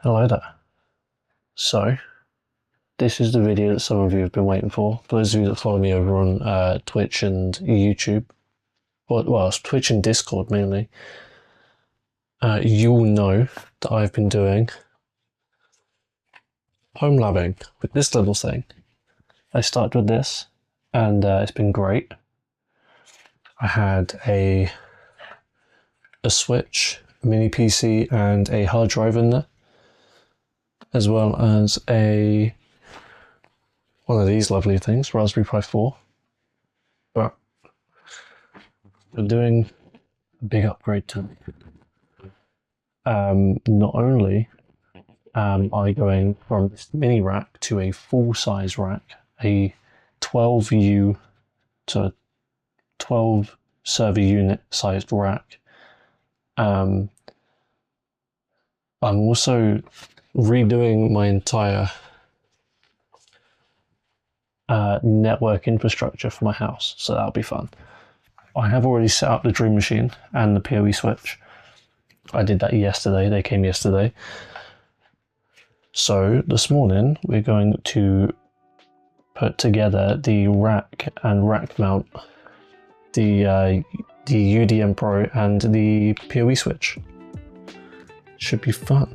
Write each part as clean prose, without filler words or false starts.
Hello there. So, this is the video that some of you have been waiting for. For those of you that follow me over on Twitch and YouTube, well, it's Twitch and Discord mainly, you'll know that I've been doing home labbing with this little thing. I started with this, and it's been great. I had a Switch, a mini PC, and a hard drive in there, as well as one of these lovely things, Raspberry Pi 4. But we're doing a big upgrade to not only am I going from this mini rack to a full-size rack, a 12U to 12 server unit sized rack. I'm also redoing my entire network infrastructure for my house, so that'll be fun. I have already set up the Dream Machine and the PoE switch. I did that yesterday, they came yesterday. So this morning we're going to put together the rack and rack mount, the UDM Pro and the PoE switch. Should be fun.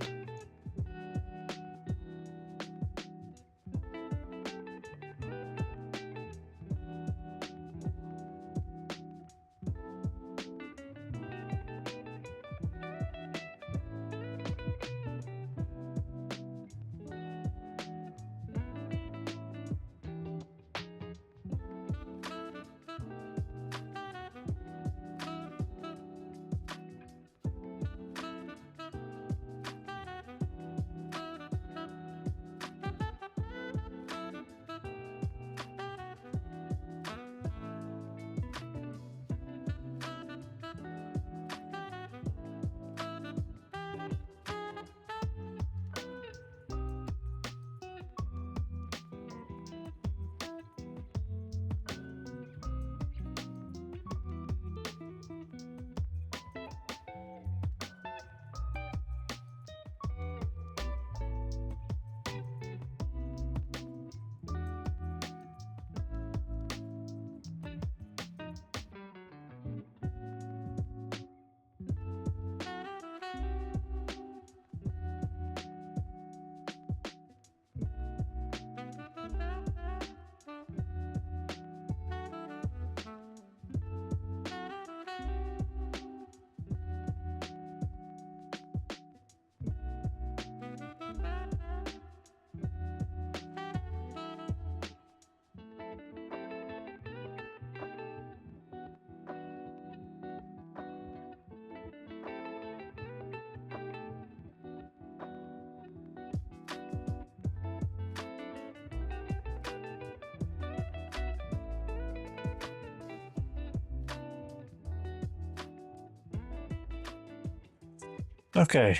Okay,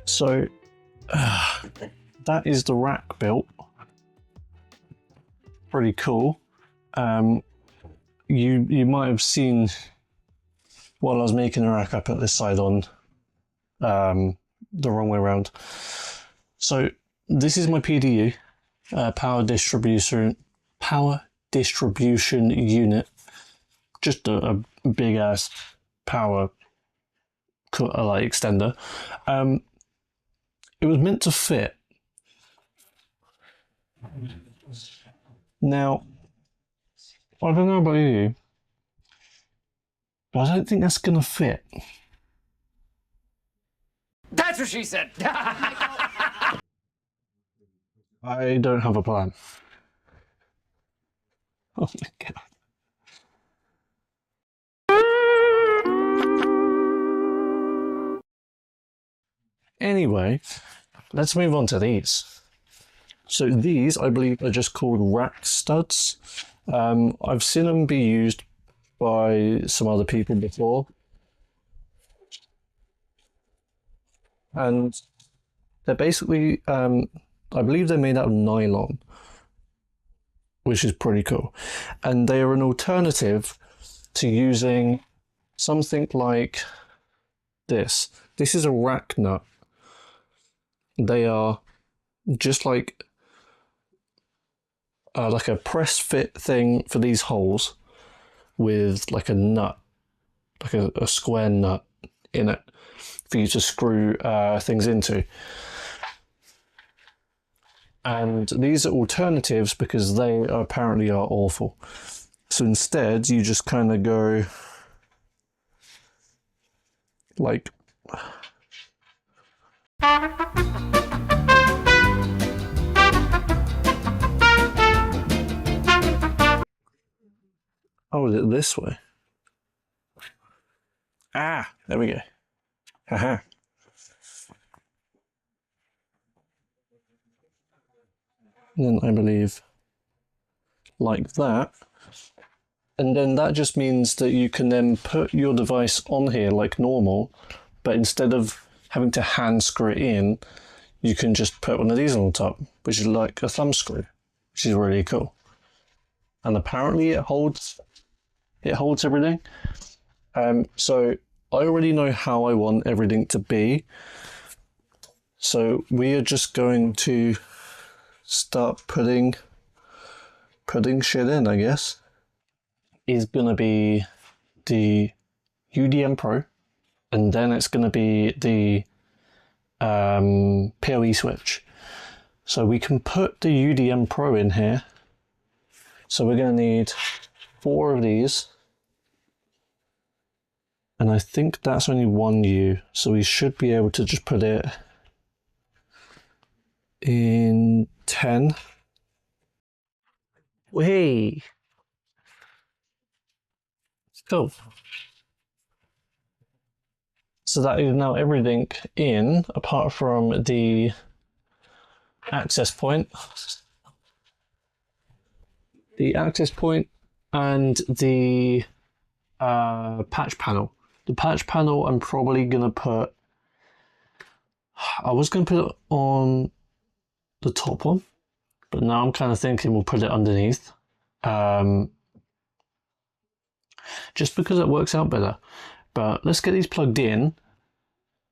so that is the rack built. Pretty cool. You might have seen while I was making the rack, I put this side on the wrong way around. So this is my PDU, power distribution unit. Just a big ass power like extender. It was meant to fit. Now, I don't know about you, but I don't think that's gonna fit. That's what she said. I don't have a plan. Oh my god. Anyway, let's move on to these. So these, I believe, are just called rack studs. I've seen them be used by some other people before. And they're basically, I believe they're made out of nylon, which is pretty cool. And they are an alternative to using something like this. This is a rack nut. They are just like a press fit thing for these holes with like a nut, like a square nut in it for you to screw things into. And these are alternatives because they apparently are awful. So instead, you just kind of go like. Oh, is it this way? Ah, there we go. Haha. Then I believe like that. And then that just means that you can then put your device on here like normal, but instead of having to hand screw it in, you can just put one of these on the top, which is like a thumb screw, which is really cool. And apparently it holds everything. So I already know how I want everything to be. So we are just going to start putting shit in, I guess. Is gonna be the UDM Pro, and then it's gonna be the PoE switch. So we can put the UDM Pro in here. So we're gonna need 4 of these. And I think that's only 1 U, so we should be able to just put it in 10. Hey! Cool. So that is now everything in, apart from the access point. The access point and the patch panel. The patch panel I'm probably going to put... I was going to put it on the top one, but now I'm kind of thinking we'll put it underneath. Just because it works out better. But let's get these plugged in,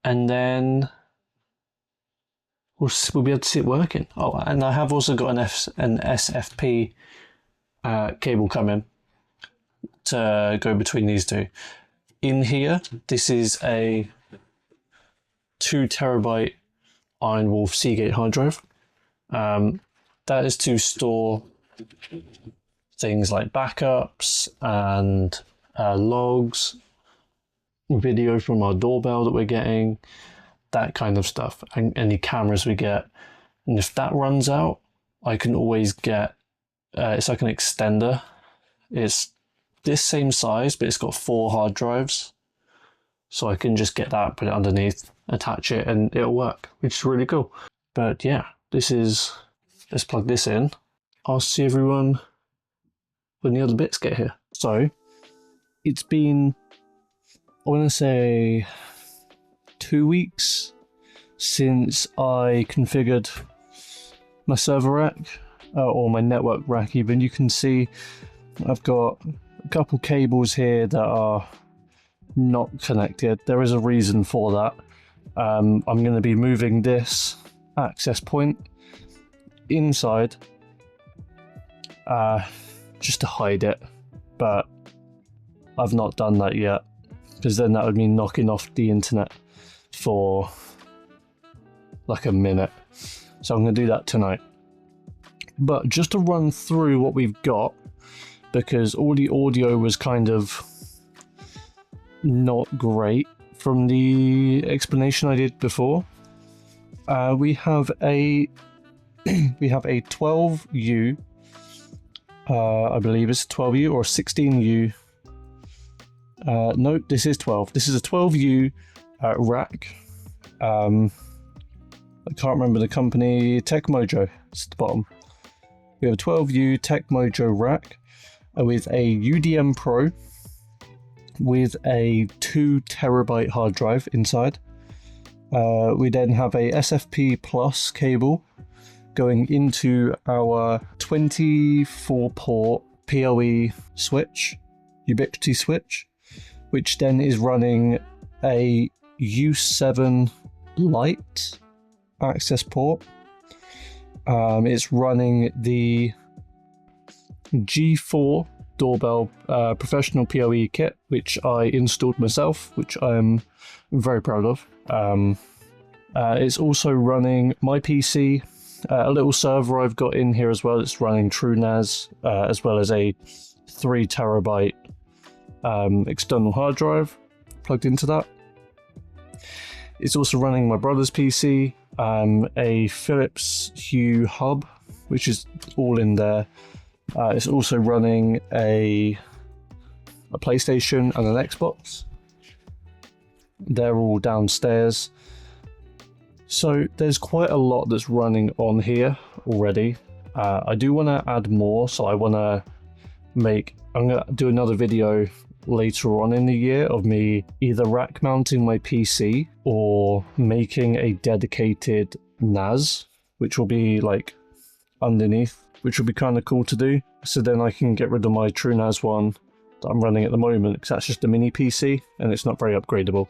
and then we'll be able to see it working. Oh, and I have also got an SFP cable coming to go between these two. In here, this is a 2 terabyte Iron Wolf Seagate hard drive. That is to store things like backups and logs, video from our doorbell that we're getting, that kind of stuff, and any cameras we get. And if that runs out, I can always get, it's like an extender. It's this same size, but it's got 4 hard drives. So I can just get that, put it underneath, attach it, and it'll work, which is really cool. But yeah, let's plug this in. I'll see everyone when the other bits get here. So it's been, I want to say 2 weeks since I configured my server rack, or my network rack even. You can see I've got a couple cables here that are not connected. There is a reason for that. I'm going to be moving this access point inside just to hide it, but I've not done that yet, because then that would mean knocking off the internet for like a minute. So I'm going to do that tonight. But just to run through what we've got, because all the audio was kind of not great from the explanation I did before. We have a 12U, I believe it's a 12U or a 16U. No, this is 12. This is a 12U rack. I can't remember the company. Tech Mojo. It's at the bottom. We have a 12U Tech Mojo rack with a UDM Pro with a 2 terabyte hard drive inside. We then have a SFP Plus cable going into our 24 port PoE switch, Ubiquity switch, which then is running a U7 Lite access port. It's running the G4 doorbell professional PoE kit, which I installed myself, which I'm very proud of. It's also running my PC, a little server I've got in here as well. It's running TrueNAS, as well as a 3 terabyte external hard drive plugged into that. It's also running my brother's PC, a Philips Hue hub, which is all in there. It's also running a PlayStation and an Xbox. They're all downstairs. So there's quite a lot that's running on here already. I do want to add more, so I'm going to do another video later on in the year of me either rack mounting my PC or making a dedicated NAS, which will be like underneath, which will be kind of cool to do. So then I can get rid of my TrueNAS one that I'm running at the moment, because that's just a mini PC and it's not very upgradable.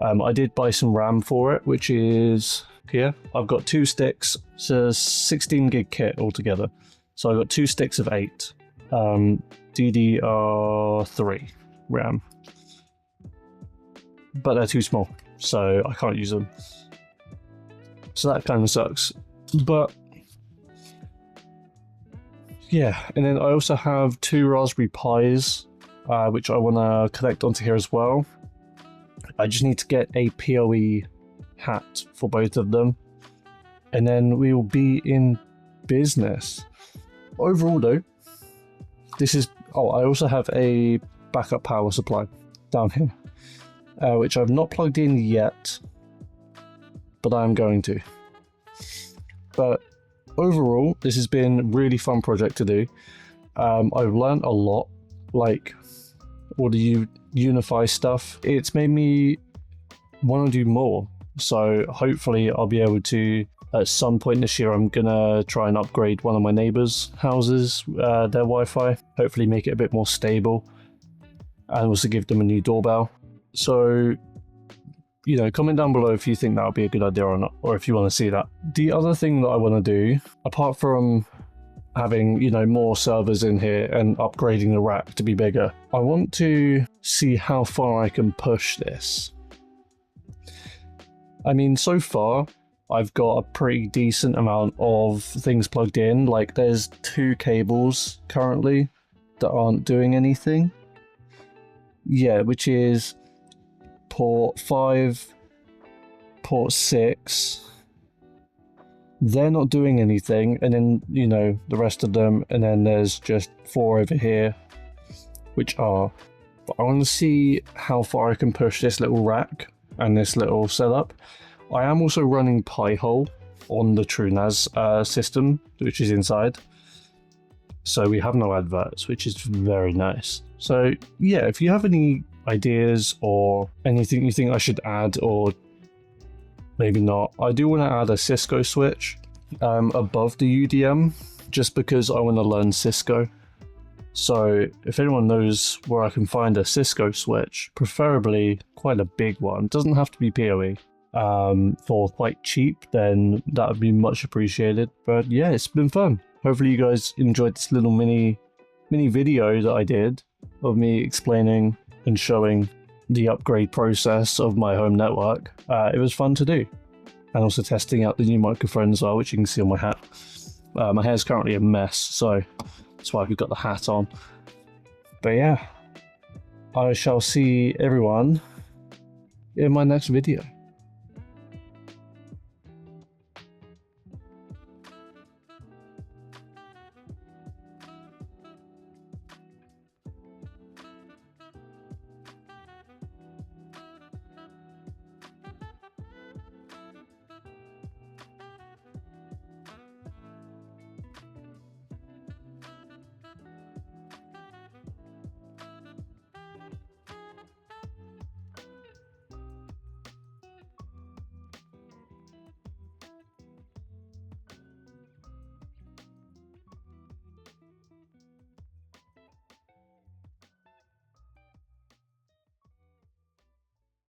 I did buy some RAM for it, which is here. I've got 2 sticks. It's a 16 gig kit altogether. So I've got 2 sticks of 8. DDR3 RAM. But they're too small, so I can't use them. So that kind of sucks. But yeah, and then I also have 2 Raspberry Pis, which I want to connect onto here as well. I just need to get a PoE hat for both of them, and then we will be in business. Overall though, this is... Oh, I also have a backup power supply down here, which I've not plugged in yet, but I'm going to. But overall, this has been a really fun project to do. I've learned a lot, like all the Unify stuff. It's made me want to do more. So hopefully I'll be able to, at some point this year, I'm gonna try and upgrade one of my neighbors' houses, their Wi-Fi. Hopefully make it a bit more stable, and also give them a new doorbell. So, you know, comment down below if you think that would be a good idea or not, or if you want to see that. The other thing that I want to do, apart from having, you know, more servers in here and upgrading the rack to be bigger, I want to see how far I can push this. I mean, so far I've got a pretty decent amount of things plugged in. Like, there's 2 cables currently that aren't doing anything. Yeah, which is port 5, port 6. They're not doing anything, and then, you know, the rest of them, and then there's just 4 over here, which are... But I want to see how far I can push this little rack and this little setup. I am also running Pi-hole on the TrueNAS system, which is inside. So we have no adverts, which is very nice. So yeah, if you have any ideas or anything you think I should add, or maybe not, I do want to add a Cisco switch above the UDM, just because I want to learn Cisco. So if anyone knows where I can find a Cisco switch, preferably quite a big one, doesn't have to be PoE, for quite cheap, then that would be much appreciated. But yeah, it's been fun. Hopefully you guys enjoyed this little mini video that I did of me explaining and showing the upgrade process of my home network. It was fun to do, and also testing out the new microphone as well, which you can see on my hat. My hair's currently a mess, so that's why I've got the hat on. But yeah, I shall see everyone in my next video.